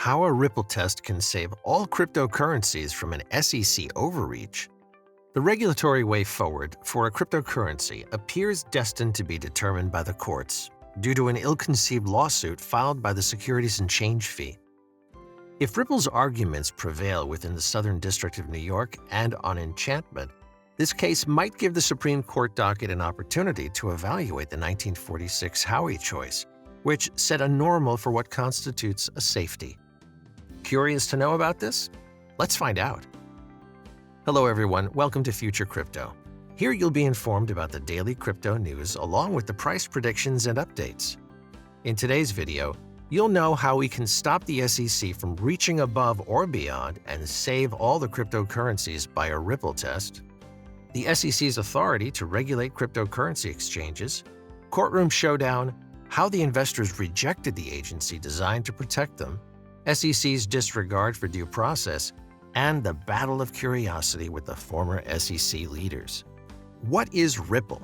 How a Ripple test can save all cryptocurrencies from an SEC overreach. The regulatory way forward for a cryptocurrency appears destined to be determined by the courts due to an ill-conceived lawsuit filed by the Securities and Change Fee. If Ripple's arguments prevail within the Southern District of New York and on enchantment, this case might give the Supreme Court docket an opportunity to evaluate the 1946 Howey choice, which set a normal for what constitutes a safety. Curious to know about this? Let's find out. Hello everyone, welcome to Future Crypto. Here you'll be informed about the daily crypto news along with the price predictions and updates. In today's video, you'll know how we can stop the SEC from reaching above or beyond and save all the cryptocurrencies by a Ripple test, the SEC's authority to regulate cryptocurrency exchanges, courtroom showdown, how the investors rejected the agency designed to protect them, SEC's disregard for due process, and the battle of curiosity with the former SEC leaders. What is Ripple?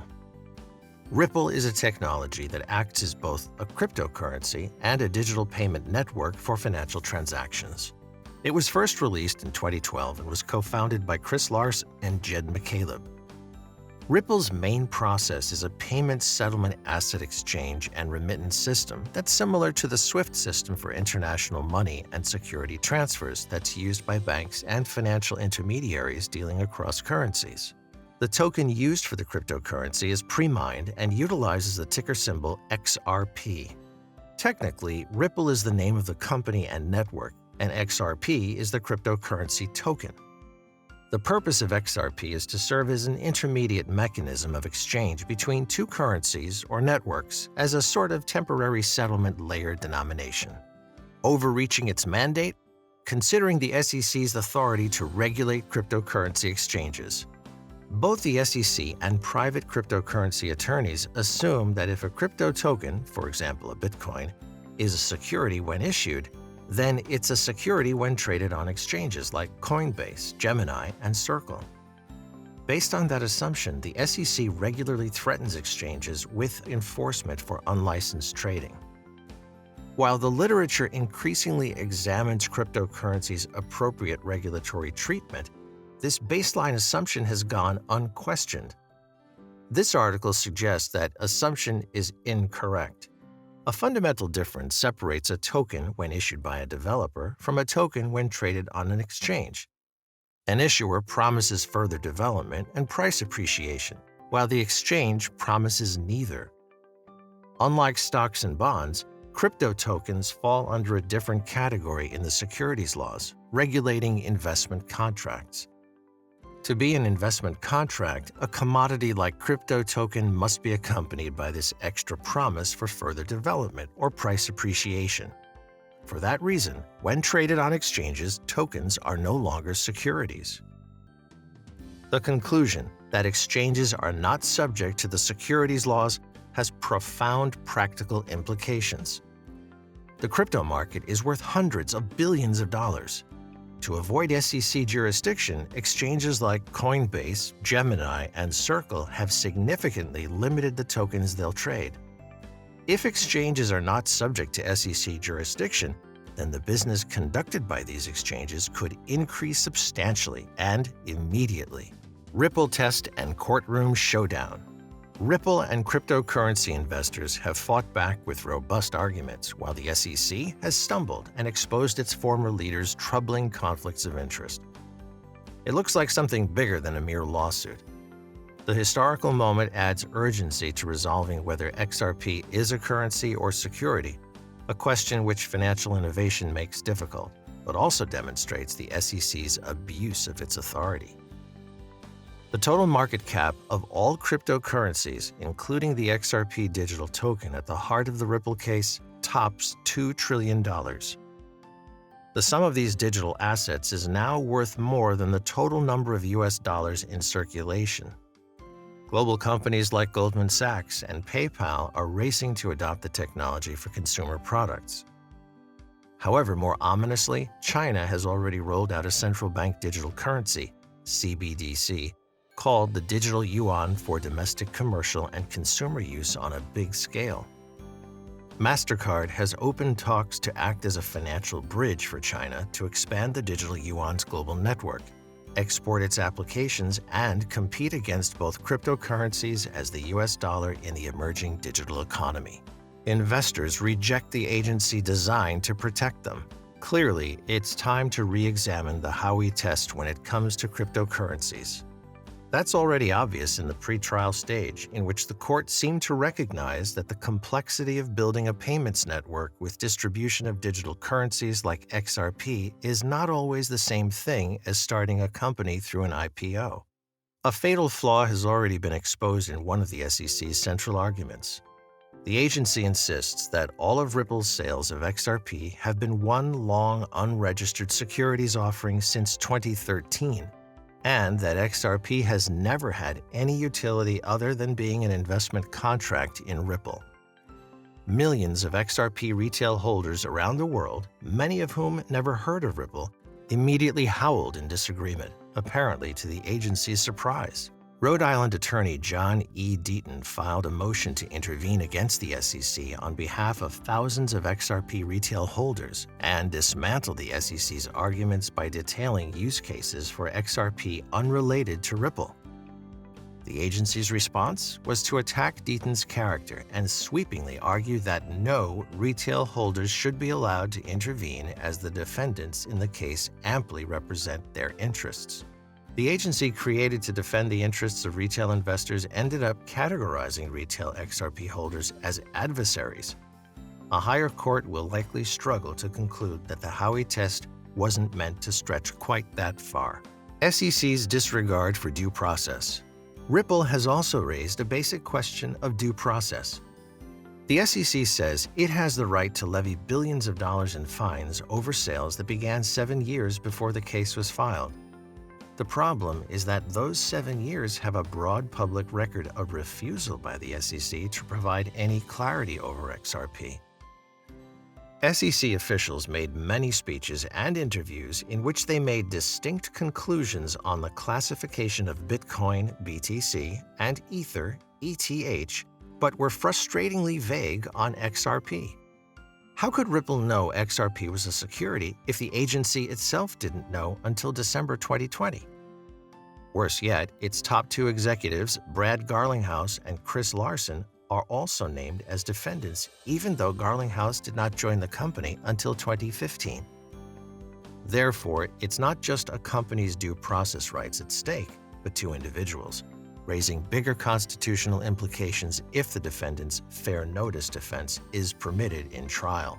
Ripple is a technology that acts as both a cryptocurrency and a digital payment network for financial transactions. It was first released in 2012 and was co-founded by Chris Larsen and Jed McCaleb. Ripple's main process is a payment settlement asset exchange and remittance system that's similar to the SWIFT system for international money and security transfers that's used by banks and financial intermediaries dealing across currencies. The token used for the cryptocurrency is pre-mined and utilizes the ticker symbol XRP. Technically, Ripple is the name of the company and network, and XRP is the cryptocurrency token. The purpose of XRP is to serve as an intermediate mechanism of exchange between two currencies or networks as a sort of temporary settlement layer denomination. Overreaching its mandate? Considering the SEC's authority to regulate cryptocurrency exchanges. Both the SEC and private cryptocurrency attorneys assume that if a crypto token, for example a Bitcoin, is a security when issued, then it's a security when traded on exchanges like Coinbase, Gemini, and Circle. Based on that assumption, the SEC regularly threatens exchanges with enforcement for unlicensed trading. While the literature increasingly examines cryptocurrency's appropriate regulatory treatment, this baseline assumption has gone unquestioned. This article suggests that assumption is incorrect. A fundamental difference separates a token when issued by a developer from a token when traded on an exchange. An issuer promises further development and price appreciation, while the exchange promises neither. Unlike stocks and bonds, crypto tokens fall under a different category in the securities laws, regulating investment contracts. To be an investment contract, a commodity like crypto token must be accompanied by this extra promise for further development or price appreciation. For that reason, when traded on exchanges, tokens are no longer securities. The conclusion that exchanges are not subject to the securities laws has profound practical implications. The crypto market is worth hundreds of billions of dollars. To avoid SEC jurisdiction, exchanges like Coinbase, Gemini, and Circle have significantly limited the tokens they'll trade. If exchanges are not subject to SEC jurisdiction, then the business conducted by these exchanges could increase substantially and immediately. Ripple test and courtroom showdown. Ripple and cryptocurrency investors have fought back with robust arguments, while the SEC has stumbled and exposed its former leaders' troubling conflicts of interest. It looks like something bigger than a mere lawsuit. The historical moment adds urgency to resolving whether XRP is a currency or security, a question which financial innovation makes difficult, but also demonstrates the SEC's abuse of its authority. The total market cap of all cryptocurrencies, including the XRP digital token at the heart of the Ripple case, tops $2 trillion. The sum of these digital assets is now worth more than the total number of US dollars in circulation. Global companies like Goldman Sachs and PayPal are racing to adopt the technology for consumer products. However, more ominously, China has already rolled out a central bank digital currency, CBDC, called the digital yuan for domestic commercial and consumer use on a big scale. MasterCard has opened talks to act as a financial bridge for China to expand the digital yuan's global network, export its applications, and compete against both cryptocurrencies as the US dollar in the emerging digital economy. Investors reject the agency designed to protect them. Clearly, it's time to re-examine the Howey test when it comes to cryptocurrencies. That's already obvious in the pretrial stage, in which the court seemed to recognize that the complexity of building a payments network with distribution of digital currencies like XRP is not always the same thing as starting a company through an IPO. A fatal flaw has already been exposed in one of the SEC's central arguments. The agency insists that all of Ripple's sales of XRP have been one long unregistered securities offering since 2013, and that XRP has never had any utility other than being an investment contract in Ripple. Millions of XRP retail holders around the world, many of whom never heard of Ripple, immediately howled in disagreement, apparently to the agency's surprise. Rhode Island attorney John E. Deaton filed a motion to intervene against the SEC on behalf of thousands of XRP retail holders and dismantled the SEC's arguments by detailing use cases for XRP unrelated to Ripple. The agency's response was to attack Deaton's character and sweepingly argue that no retail holders should be allowed to intervene as the defendants in the case amply represent their interests. The agency created to defend the interests of retail investors ended up categorizing retail XRP holders as adversaries. A higher court will likely struggle to conclude that the Howey test wasn't meant to stretch quite that far. SEC's disregard for due process. Ripple has also raised a basic question of due process. The SEC says it has the right to levy billions of dollars in fines over sales that began 7 years before the case was filed. The problem is that those 7 years have a broad public record of refusal by the SEC to provide any clarity over XRP. SEC officials made many speeches and interviews in which they made distinct conclusions on the classification of Bitcoin, BTC, and Ether, ETH, but were frustratingly vague on XRP. How could Ripple know XRP was a security if the agency itself didn't know until December 2020? Worse yet, its top two executives, Brad Garlinghouse and Chris Larson, are also named as defendants, even though Garlinghouse did not join the company until 2015. Therefore, it's not just a company's due process rights at stake, but two individuals, raising bigger constitutional implications if the defendant's fair notice defense is permitted in trial.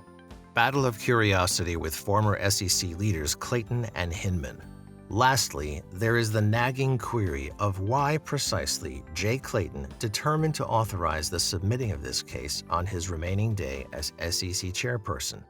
Battle of curiosity with former SEC leaders Clayton and Hinman. Lastly, there is the nagging query of why precisely Jay Clayton determined to authorize the submitting of this case on his remaining day as SEC chairperson.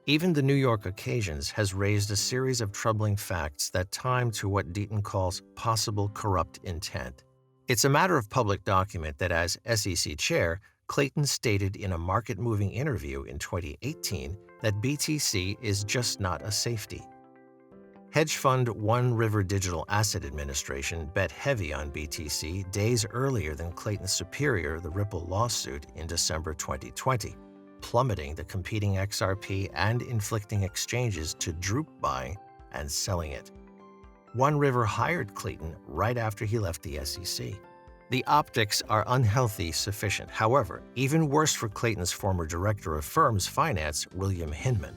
Even the New York Occasions has raised a series of troubling facts that time to what Deaton calls possible corrupt intent. It's a matter of public document that as SEC chair, Clayton stated in a market-moving interview in 2018 that BTC is just not a safety. Hedge fund One River Digital Asset Administration bet heavy on BTC days earlier than Clayton's superior, the Ripple lawsuit, in December 2020, plummeting the competing XRP and inflicting exchanges to droop buying and selling it. One River hired Clayton right after he left the SEC. The optics are unhealthy sufficient. However, even worse for Clayton's former director of firm's finance, William Hinman.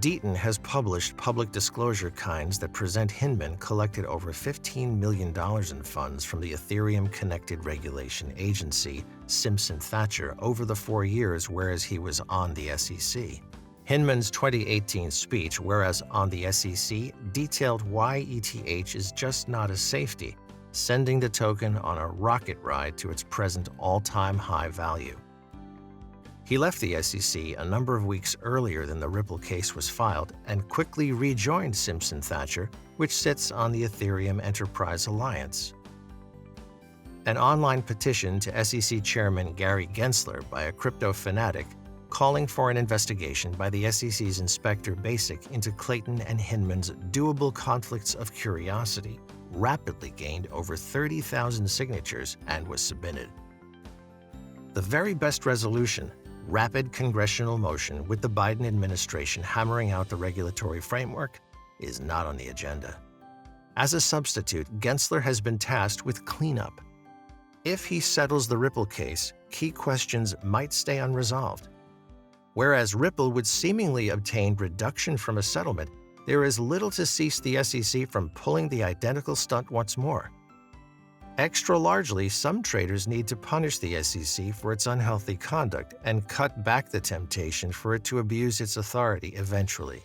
Deaton has published public disclosure kinds that present Hinman collected over $15 million in funds from the Ethereum Connected Regulation Agency, Simpson Thacher, over the 4 years whereas he was on the SEC. Hinman's 2018 speech, whereas on the SEC, detailed why ETH is just not a safety, sending the token on a rocket ride to its present all-time high value. He left the SEC a number of weeks earlier than the Ripple case was filed and quickly rejoined Simpson Thacher, which sits on the Ethereum Enterprise Alliance. An online petition to SEC Chairman Gary Gensler by a crypto fanatic calling for an investigation by the SEC's Inspector Basic into Clayton and Hinman's doable conflicts of curiosity rapidly gained over 30,000 signatures and was submitted. The very best resolution, rapid congressional motion with the Biden administration hammering out the regulatory framework is not on the agenda. As a substitute, Gensler has been tasked with cleanup. If he settles the Ripple case, key questions might stay unresolved. Whereas Ripple would seemingly obtain reduction from a settlement, there is little to cease the SEC from pulling the identical stunt once more. Extra largely, some traders need to punish the SEC for its unhealthy conduct and cut back the temptation for it to abuse its authority eventually.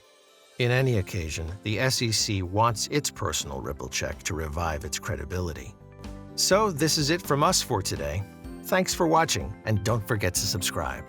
In any occasion, the SEC wants its personal Ripple check to revive its credibility. So this is it from us for today. Thanks for watching, and don't forget to subscribe.